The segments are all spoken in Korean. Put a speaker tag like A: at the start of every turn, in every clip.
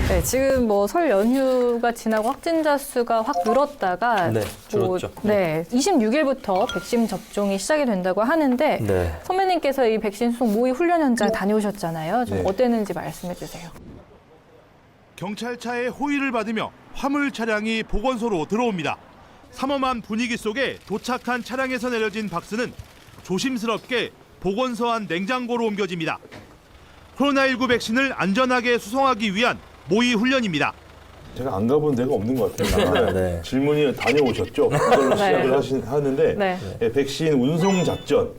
A: 네, 지금 뭐 설 연휴가 지나고 확진자 수가 확 늘었다가
B: 네, 줄었죠.
A: 네, 26일부터 백신 접종이 시작이 된다고 하는데
B: 네.
A: 선배님께서 이 백신 수송 모의 훈련 현장 다녀오셨잖아요. 좀
C: 네.
A: 어땠는지 말씀해 주세요.
D: 경찰차의 호의를 받으며 화물 차량이 보건소로 들어옵니다. 삼엄한 분위기 속에 도착한 차량에서 내려진 박스는 조심스럽게 보건소 안 냉장고로 옮겨집니다. 코로나19 백신을 안전하게 수송하기 위한 모의 훈련입니다.
C: 제가 안 가본 데가 없는 것 같아요.
B: 네.
C: 질문이 다녀오셨죠? 그걸로
A: 네.
C: 시작을 하는데
A: 네.
C: 백신 운송 작전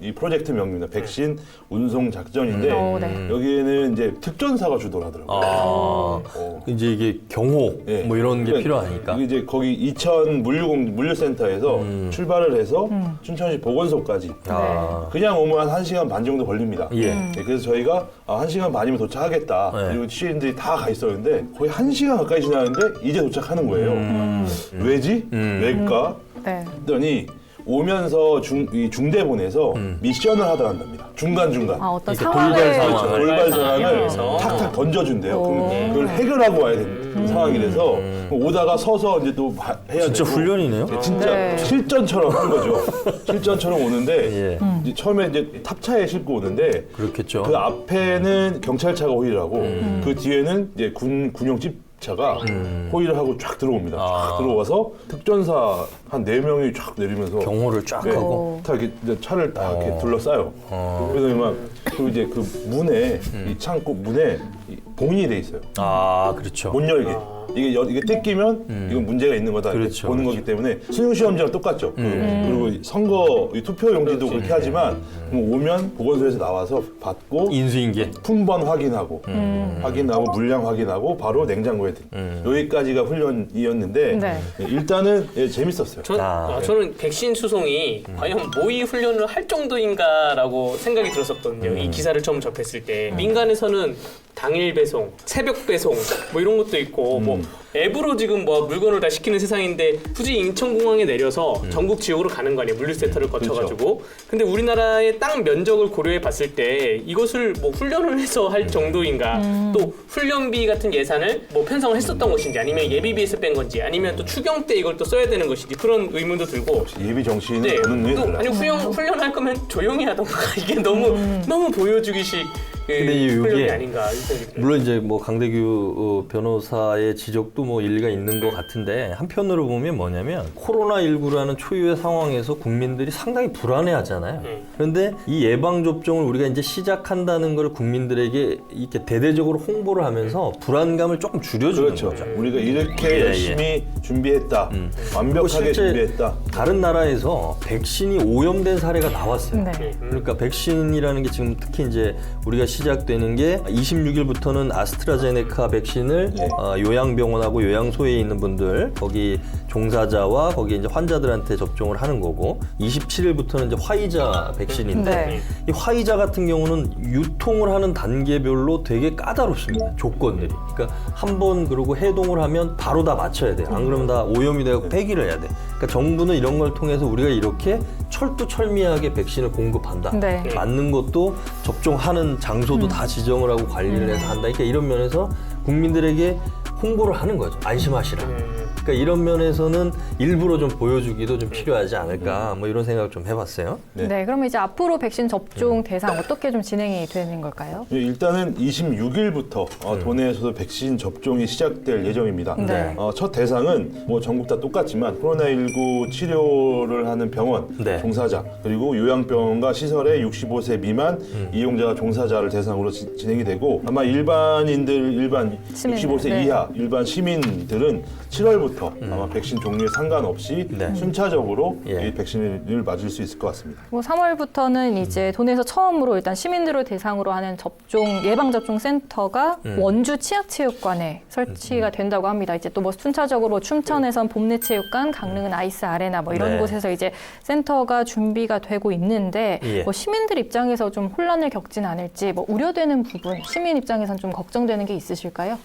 C: 이 프로젝트 명입니다. 백신 운송 작전인데
A: 네.
C: 여기에는 이제 특전사가 주도를 하더라고요.
B: 이제 이게 경호
C: 예.
B: 뭐 이런 게
C: 그러니까
B: 필요하니까.
C: 이게 이제 거기 이천 물류센터에서 출발을 해서 춘천시 보건소까지
B: 아.
C: 그냥 오면 한 1시간 반 정도 걸립니다.
B: 예.
C: 네, 그래서 저희가 1시간 반이면 도착하겠다.
B: 네.
C: 그리고 취재진들이 다 가 있었는데 거의 1시간 가까이 지나는데 이제 도착하는 거예요. 왜지? 왜일까?
A: 네.
C: 했더니 오면서 이 중대본에서 미션을 하더란답니다. 중간중간.
A: 아, 어떤
B: 이렇게
A: 상황을
B: 돌발 상황.
C: 돌발 상황을
E: 상황을
C: 탁탁 던져준대요.
A: 오.
C: 그걸 해결하고 와야 되는 상황이라서 오다가 서서 이제 또 해야
B: 진짜
C: 되고.
B: 훈련이네요.
C: 네, 진짜
A: 네.
C: 실전처럼 한 거죠. 실전처럼 오는데
B: 예.
C: 이제 처음에 이제 탑차에 싣고 오는데
B: 그렇겠죠.
C: 그 앞에는 경찰차가 호위를 하고 그 뒤에는 이제 군용 집차가 호위를 하고 쫙 들어옵니다. 쫙 들어와서 특전사 한 4명이 쫙 내리면서
B: 경호를 쫙
C: 네,
B: 하고.
C: 다 이렇게 이제 차를 딱 이렇게 둘러싸요. 그래서 막 그 이제 그 문에 이 창고 문에 이 봉인이 돼 있어요.
B: 아, 그렇죠.
C: 못 열게. 이게 뜯기면 이건 문제가 있는 거다 이렇게
B: 그렇죠,
C: 보는 거기 때문에 수능시험지랑 똑같죠. 그리고 선거 이 투표용지도 그렇게 하지만 그럼 오면 보건소에서 나와서 받고
B: 인수인계.
C: 품번 확인하고 확인하고 물량 확인하고 바로 냉장고에 여기까지가 훈련이었는데
A: 네.
C: 일단은 재밌었어요.
E: 저는 백신 수송이 과연 모의 훈련을 할 정도인가라고 생각이 들었었거든요. 이 기사를 처음 접했을 때 민간에서는 당일 배송, 새벽 배송 뭐 이런 것도 있고 뭐 앱으로 지금 뭐 물건을 다 시키는 세상인데 굳이 인천공항에 내려서 전국 지역으로 가는 거 아니에요? 물류센터를 거쳐가지고. 근데 우리나라의 땅 면적을 고려해 봤을 때 이것을 뭐 훈련을 해서 할 정도인가? 또 훈련비 같은 예산을 뭐 편성을 했었던 것인지 아니면 예비비에서 뺀 건지 아니면 또 추경 때 이걸 또 써야 되는 것인지 그런 의문도 들고.
C: 예비 정신은
E: 네.
C: 보는 눈이
E: 또
C: 달라요.
E: 아니 훈련할 거면 조용히 하던가 이게 너무 보여주기식
B: 근데 이게
E: 훈련이 아닌가 이 생각이 들어요.
B: 물론 이제 뭐 강대규 변호사의 지적도 뭐 일리가 있는 것 같은데 한편으로 보면 뭐냐면 코로나19라는 초유의 상황에서 국민들이 상당히 불안해하잖아요. 그런데 이 예방접종을 우리가 이제 시작한다는 걸 국민들에게 이렇게 대대적으로 홍보를 하면서 불안감을 조금 줄여주는
C: 그렇죠.
B: 거죠.
C: 우리가 이렇게
B: 예,
C: 열심히 준비했다.
B: 그리고
C: 완벽하게
B: 실제
C: 준비했다.
B: 다른 나라에서 백신이 오염된 사례가 나왔어요.
A: 네.
B: 그러니까 백신이라는 게 지금 특히 이제 우리가 시작되는 게 26일부터는 아스트라제네카 백신을
C: 네.
B: 요양병원하고 요양소에 있는 분들 거기 종사자와 거기 이제 환자들한테 접종을 하는 거고 27일부터는 이제 화이자 백신인데
A: 네.
B: 이 화이자 같은 경우는 유통을 하는 단계별로 되게 까다롭습니다. 조건들이. 그러니까 한 번 그러고 해동을 하면 바로 다 맞춰야 돼요. 안 그러면 다 오염이 되고 폐기를 해야 돼. 그러니까 정부는 이런 걸 통해서 우리가 이렇게 철두철미하게 백신을 공급한다.
A: 네.
B: 맞는 것도 접종하는 장소도 다 지정을 하고 관리를 해서 한다. 그러니까 이런 면에서 국민들에게 홍보를 하는 거죠. 안심하시라. 그러니까 이런 면에서는 일부러 좀 보여주기도 좀 필요하지 않을까 뭐 이런 생각을 좀 해봤어요.
C: 네.
A: 네, 그러면 이제 앞으로 백신 접종 대상 어떻게 좀 진행이 되는 걸까요?
C: 일단은 26일부터 도내에서도 백신 접종이 시작될 예정입니다.
A: 네.
C: 첫 대상은 뭐 전국 다 똑같지만 코로나19 치료를 하는 병원
B: 네.
C: 종사자 그리고 요양병원과 시설의 65세 미만 이용자 종사자를 대상으로 진행이 되고 아마 일반
A: 시민들,
C: 65세
A: 네.
C: 이하 일반 시민들은 7월부터 아마 백신 종류에 상관없이
B: 네.
C: 순차적으로
B: 예.
C: 이 백신을 맞을 수 있을 것 같습니다.
A: 뭐 3월부터는 이제 도내에서 처음으로 일단 시민들을 대상으로 하는 예방접종 센터가 원주 치아체육관에 설치가 된다고 합니다. 이제 또 뭐 순차적으로 춘천에선 봄내체육관, 강릉은 아이스 아레나 뭐 이런
B: 네.
A: 곳에서 이제 센터가 준비가 되고 있는데
B: 예.
A: 뭐 시민들 입장에서 좀 혼란을 겪진 않을지 뭐 우려되는 부분, 시민 입장에선 좀 걱정되는 게 있으실까요?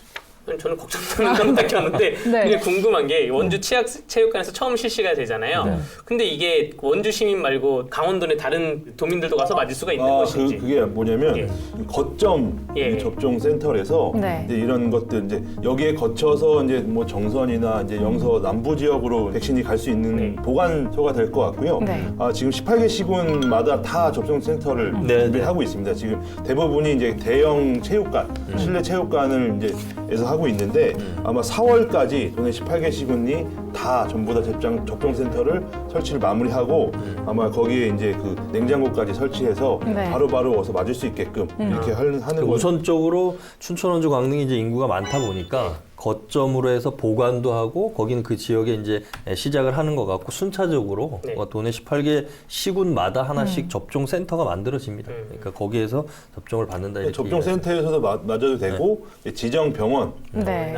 E: 저는 걱정되는 건 딱히 없는데
A: 네.
E: 그냥 궁금한 게 원주 체육관에서 처음 실시가 되잖아요.
B: 네.
E: 근데 이게 원주 시민 말고 강원도 내 다른 도민들도 가서 맞을 수가 있는 것인지.
C: 그게 뭐냐면
E: 예.
C: 거점
E: 예.
C: 접종 센터에서
A: 네.
C: 이제 이런 것들 이제 여기에 거쳐서 이제 뭐 정선이나 이제 영서 남부 지역으로 백신이 갈 수 있는
E: 네.
C: 보관소가 될 것 같고요.
A: 네.
C: 지금 18개 시군마다 다 접종 센터를
B: 네,
C: 준비를
B: 네.
C: 하고 있습니다. 지금 대부분이 이제 대형 체육관, 실내 체육관을 이제 에서 하고 있는데 아마 4월까지 도내 18개 시군이 다 전부 다 접종 센터를 설치를 마무리하고 아마 거기에 이제 그 냉장고까지 설치해서
A: 네.
C: 바로바로 와서 맞을 수 있게끔 이렇게 하는 거.
B: 우선적으로 춘천, 원주, 광릉이 이제 인구가 많다 보니까 거점으로 해서 보관도 하고 거기는 그 지역에 이제 시작을 하는 것 같고 순차적으로
E: 네.
B: 도내 18개 시군마다 하나씩 접종 센터가 만들어집니다. 그러니까 거기에서 접종을 받는다 이렇게.
C: 접종 센터에서도 맞아도 되고 지정 병원에서
A: 네.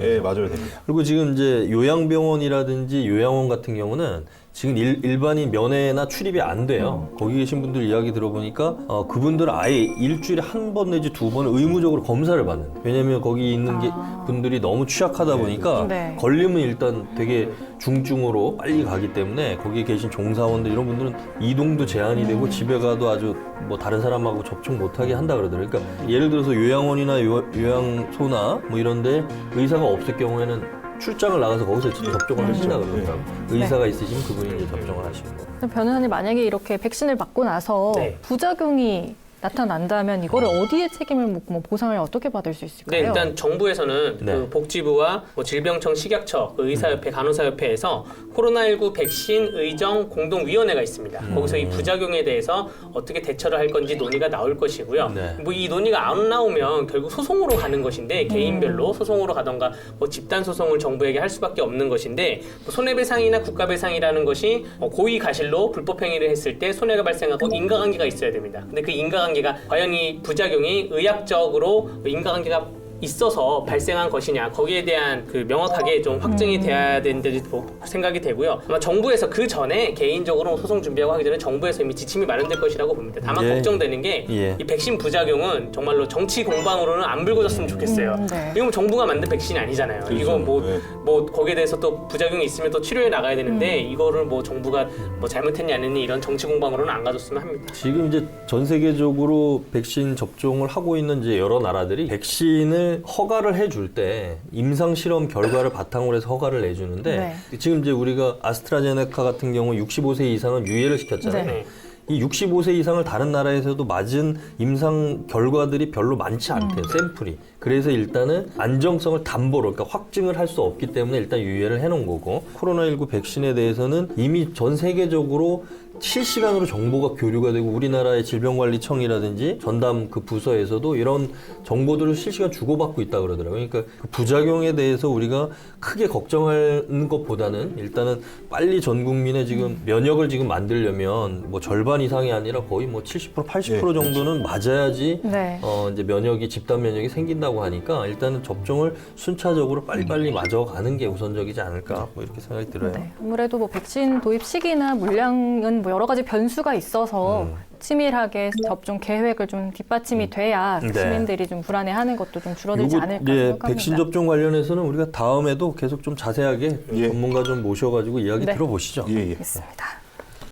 C: 예, 맞아야 됩니다.
B: 그리고 지금 이제 요양병원이라든지 요양원 같은 경우는 지금 일반인 면회나 출입이 안 돼요. 거기 계신 분들 이야기 들어보니까 그분들은 아예 일주일에 한 번 내지 두 번 의무적으로 검사를 받는. 왜냐하면 거기 있는 분들이 너무 취약하다 보니까
A: 네.
B: 걸리면 일단 되게 중증으로 빨리 가기 때문에 거기 계신 종사원들 이런 분들은 이동도 제한이 되고 집에 가도 아주 뭐 다른 사람하고 접촉 못하게 한다 그러더라고요. 그러니까 예를 들어서 요양원이나 요양소나 뭐 이런데 의사가 없을 경우에는 출장을 나가서 거기서 접종을 하신다 그러더라고요. 의사가 있으시면 그분이 이제 접종을 하시는 거예요.
A: 변호사님 만약에 이렇게 백신을 맞고 나서
E: 네.
A: 부작용이 나타난다면 이거를 어디에 책임을 묻고 뭐 보상을 어떻게 받을 수 있을까요?
E: 네, 일단 정부에서는
B: 네.
E: 그 복지부와 뭐 질병청, 식약처, 그 의사협회, 간호사협회에서 코로나19 백신 의정 공동위원회가 있습니다. 거기서 이 부작용에 대해서 어떻게 대처를 할 건지 논의가 나올 것이고요.
B: 네.
E: 뭐 이 논의가 안 나오면 결국 소송으로 가는 것인데 개인별로 소송으로 가던가 뭐 집단 소송을 정부에게 할 수밖에 없는 것인데 뭐 손해배상이나 국가배상이라는 것이 고의 가실로 불법 행위를 했을 때 손해가 발생하고 인과관계가 있어야 됩니다. 근데 그 인과관계가 과연 이 부작용이 의학적으로 인과관계가 있어서 발생한 것이냐 거기에 대한 그 명확하게 좀 확정이 돼야 된다고 생각이 되고요. 아마 정부에서 그 전에 개인적으로 소송 준비하고 하기 전에 정부에서 이미 지침이 마련될 것이라고 봅니다. 다만
B: 예.
E: 걱정되는 게 이 백신 부작용은 정말로 정치 공방으로는 안 불거졌으면 좋겠어요.
A: 네.
E: 이건 정부가 만든 백신이 아니잖아요.
C: 그렇죠.
E: 이거
C: 네.
E: 뭐 거기에 대해서 또 부작용이 있으면 또 치료해 나가야 되는데 이거를 뭐 정부가 뭐 잘못했냐 안 했니 이런 정치 공방으로는 안 가졌으면 합니다.
B: 지금 이제 전 세계적으로 백신 접종을 하고 있는 이제 여러 나라들이 백신을 허가를 해줄 때 임상 실험 결과를 바탕으로 해서 허가를 내주는데 지금 이제 우리가 아스트라제네카 같은 경우 65세 이상은 유예를 시켰잖아요.
A: 네.
B: 이 65세 이상을 다른 나라에서도 맞은 임상 결과들이 별로 많지 않대요. 샘플이. 그래서 일단은 안정성을 담보로 그러니까 확증을 할 수 없기 때문에 일단 유예를 해놓은 거고 코로나19 백신에 대해서는 이미 전 세계적으로 실시간으로 정보가 교류가 되고 우리나라의 질병관리청이라든지 전담 그 부서에서도 이런 정보들을 실시간 주고받고 있다 그러더라고요. 그러니까 그 부작용에 대해서 우리가 크게 걱정하는 것보다는 일단은 빨리 전 국민의 지금 면역을 지금 만들려면 뭐 절반 이상이 아니라 거의 뭐 70% 80% 정도는 맞아야지
A: 네.
B: 이제 면역이 집단 면역이 생긴다고 하니까 일단은 접종을 순차적으로 빨리빨리 맞아가는 게 우선적이지 않을까 뭐 이렇게 생각이 들어요.
A: 네. 아무래도 뭐 백신 도입 시기나 물량은 뭐 여러 가지 변수가 있어서 치밀하게 접종 계획을 좀 뒷받침이 돼야
B: 네.
A: 시민들이 좀 불안해하는 것도 좀 줄어들지 않을까 생각합니다.
B: 백신 접종 관련해서는 우리가 다음에도 계속 좀 자세하게 전문가 좀 모셔가지고 이야기
A: 네.
B: 들어보시죠.
C: 예, 예.
A: 있습니다.